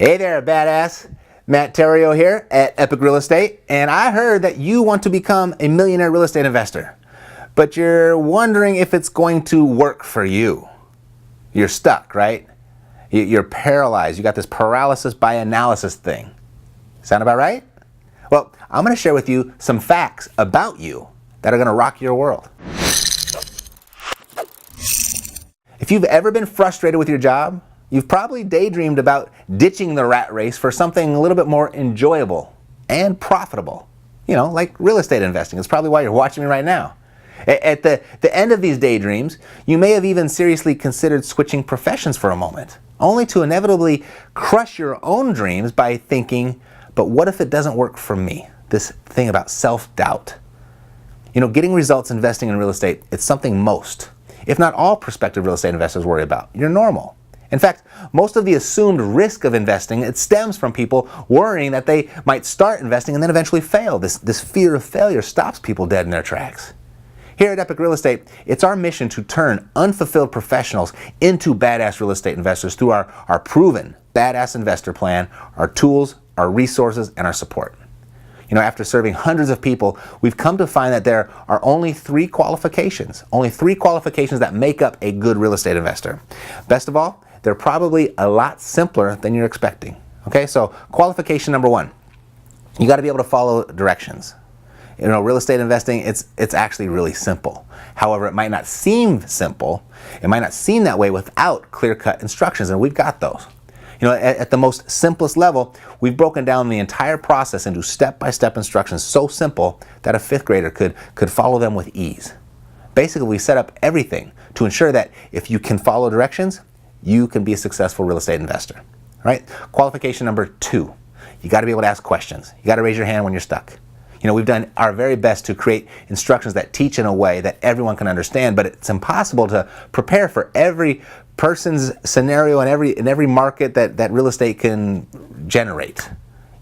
Hey there, badass. Matt Theriault here at Epic Real Estate, and I heard that you want to become a millionaire real estate investor, but you're wondering if it's going to work for you. You're stuck, right? You're paralyzed. You got this paralysis by analysis thing. Sound about right? Well, I'm going to share with you some facts about you that are going to rock your world. If you've ever been frustrated with your job, you've probably daydreamed about ditching the rat race for something a little bit more enjoyable and profitable. You know, like real estate investing. It's probably why you're watching me right now. At the end of these daydreams, you may have even seriously considered switching professions for a moment, only to inevitably crush your own dreams by thinking, but what if it doesn't work for me? This thing about self-doubt. You know, getting results investing in real estate, it's something most, if not all prospective real estate investors worry about. You're normal. In fact, most of the assumed risk of investing, it stems from people worrying that they might start investing and then eventually fail. This fear of failure stops people dead in their tracks. Here at Epic Real Estate, it's our mission to turn unfulfilled professionals into badass real estate investors through our proven badass investor plan, our tools, our resources, and our support. You know, after serving hundreds of people, we've come to find that there are only three qualifications that make up a good real estate investor. Best of all, they're probably a lot simpler than you're expecting. Okay, so qualification number one, you got to be able to follow directions. You know, real estate investing, it's actually really simple. However, it might not seem simple. It might not seem that way without clear-cut instructions, and we've got those. You know, at the most simplest level, we've broken down the entire process into step-by-step instructions so simple that a fifth grader could follow them with ease. Basically, we set up everything to ensure that if you can follow directions, you can be a successful real estate investor. Right? Qualification number two, you got to be able to ask questions. You got to raise your hand when you're stuck. You know, we've done our very best to create instructions that teach in a way that everyone can understand, but it's impossible to prepare for every person's scenario in every market that real estate can generate.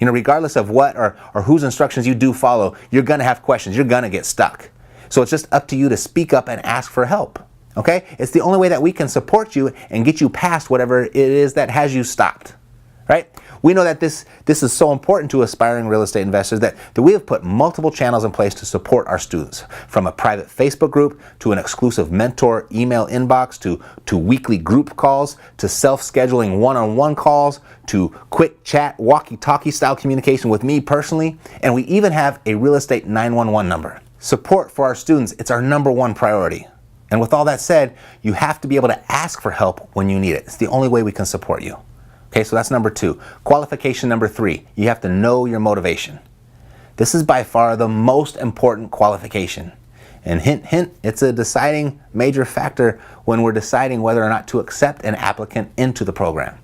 You know, regardless of what or whose instructions you do follow, you're going to have questions. You're going to get stuck. So it's just up to you to speak up and ask for help. Okay? It's the only way that we can support you and get you past whatever it is that has you stopped. Right? We know that this is so important to aspiring real estate investors that we have put multiple channels in place to support our students, from a private Facebook group to an exclusive mentor email inbox to weekly group calls to self-scheduling one-on-one calls to quick chat, walkie-talkie style communication with me personally, and we even have a real estate 911 number. Support for our students, it's our number one priority. And with all that said, you have to be able to ask for help when you need it. It's the only way we can support you. Okay, so that's number two. Qualification number three, you have to know your motivation. This is by far the most important qualification. And hint, hint, it's a deciding major factor when we're deciding whether or not to accept an applicant into the program.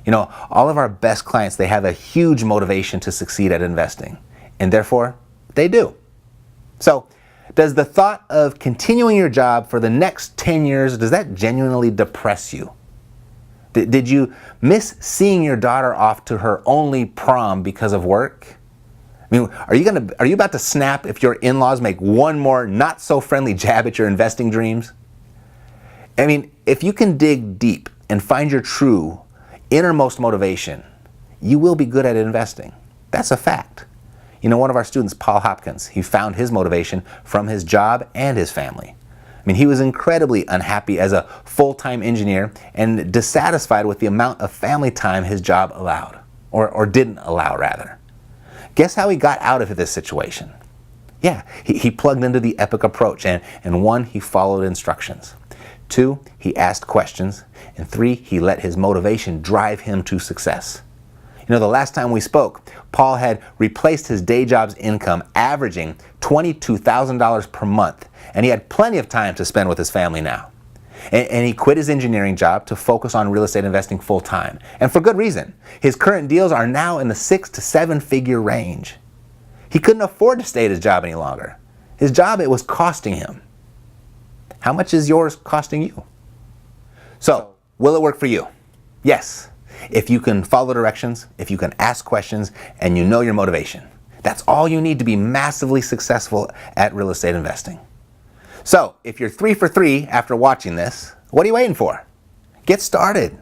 You know, all of our best clients, they have a huge motivation to succeed at investing, and therefore, they do. So, does the thought of continuing your job for the next 10 years, does that genuinely depress you? Did you miss seeing your daughter off to her only prom because of work? I mean, are you about to snap if your in-laws make one more not so friendly jab at your investing dreams? I mean, if you can dig deep and find your true innermost motivation, you will be good at investing. That's a fact. You know, one of our students, Paul Hopkins, he found his motivation from his job and his family. I mean, he was incredibly unhappy as a full-time engineer and dissatisfied with the amount of family time his job allowed, or didn't allow, rather. Guess how he got out of this situation? Yeah, he plugged into the Epic approach, and one, he followed instructions. Two, he asked questions. And three, he let his motivation drive him to success. You know, the last time we spoke, Paul had replaced his day job's income, averaging $22,000 per month, and he had plenty of time to spend with his family now. And he quit his engineering job to focus on real estate investing full time, and for good reason. His current deals are now in the 6 to 7 figure range. He couldn't afford to stay at his job any longer. His job, it was costing him. How much is yours costing you? So, will it work for you? Yes. If you can follow directions, if you can ask questions, and you know your motivation. That's all you need to be massively successful at real estate investing. So, if you're 3 for 3 after watching this, what are you waiting for? Get started.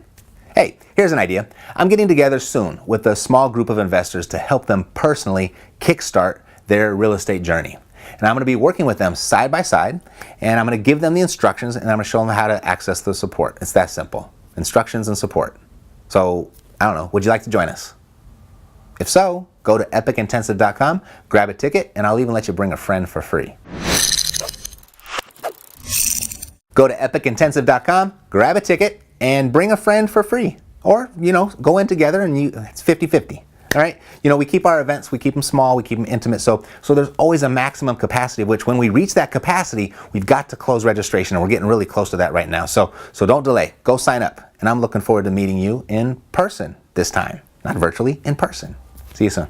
Hey, here's an idea. I'm getting together soon with a small group of investors to help them personally kickstart their real estate journey. And I'm going to be working with them side by side, and I'm going to give them the instructions, and I'm going to show them how to access the support. It's that simple. Instructions and support. So, I don't know, would you like to join us? If so, go to epicintensive.com, grab a ticket, and I'll even let you bring a friend for free. Go to epicintensive.com, grab a ticket, and bring a friend for free. Or, go in together and it's 50-50. All right? We keep our events, we keep them small, we keep them intimate. So there's always a maximum capacity of which when we reach that capacity, we've got to close registration, and we're getting really close to that right now. So don't delay. Go sign up. And I'm looking forward to meeting you in person this time. Not virtually, in person. See you soon.